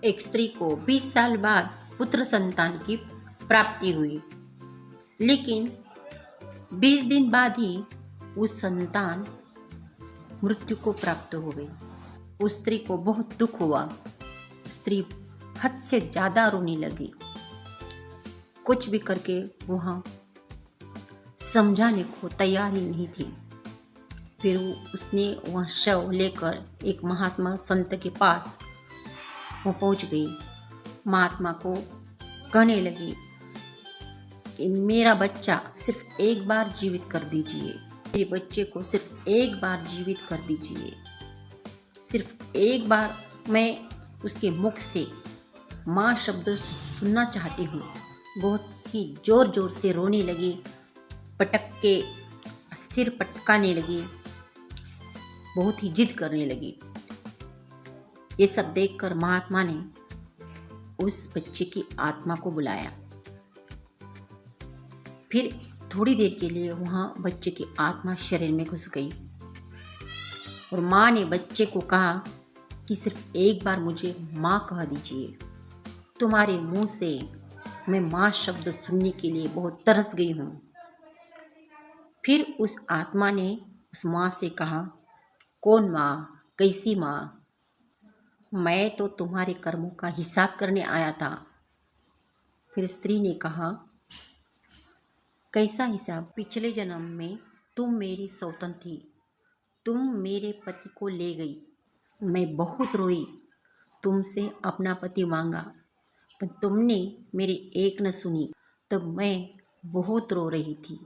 एक स्त्री को 20 साल बाद पुत्र संतान की प्राप्ति हुई, लेकिन 20 दिन बाद ही उस संतान मृत्यु को प्राप्त हो गई। उस स्त्री को बहुत दुख हुआ। स्त्री हद से ज़्यादा रोने लगी। कुछ भी करके वहाँ समझाने को तैयार ही नहीं थी। फिर उसने वह शव लेकर एक महात्मा संत के पास वो पहुँच गई। महात्मा को कहने लगी कि मेरा बच्चा सिर्फ एक बार जीवित कर दीजिए, मेरे बच्चे को सिर्फ एक बार जीवित कर दीजिए, सिर्फ एक बार मैं उसके मुख से माँ शब्द सुनना चाहती हूँ। बहुत ही ज़ोर ज़ोर से रोने लगी, पटक के सिर पटकाने लगी, बहुत ही जिद करने लगी। ये सब देखकर महात्मा ने उस बच्चे की आत्मा को बुलाया। फिर थोड़ी देर के लिए वहाँ बच्चे की आत्मा शरीर में घुस गई और माँ ने बच्चे को कहा कि सिर्फ एक बार मुझे माँ कह दीजिए। तुम्हारे मुंह से मैं माँ शब्द सुनने के लिए बहुत तरस गई हूँ। फिर उस आत्मा ने उस माँ से कहा, कौन माँ, कैसी माँ? मैं तो तुम्हारे कर्मों का हिसाब करने आया था। फिर स्त्री ने कहा, कैसा हिसाब? पिछले जन्म में तुम मेरी सौतन थी, तुम मेरे पति को ले गई। मैं बहुत रोई, तुमसे अपना पति मांगा, पर तुमने मेरी एक न सुनी। तब मैं बहुत रो रही थी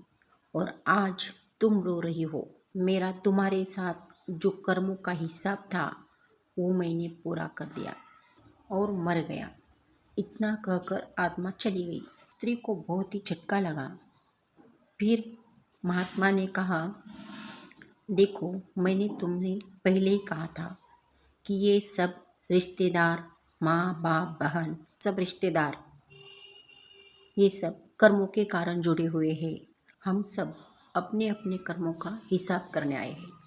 और आज तुम रो रही हो। मेरा तुम्हारे साथ जो कर्मों का हिसाब था वो मैंने पूरा कर दिया और मर गया। इतना कहकर आत्मा चली गई। स्त्री को बहुत ही झटका लगा। फिर महात्मा ने कहा, देखो मैंने तुमने पहले ही कहा था कि ये सब रिश्तेदार, माँ बाप बहन, सब रिश्तेदार ये सब कर्मों के कारण जुड़े हुए हैं। हम सब अपने अपने कर्मों का हिसाब करने आए हैं।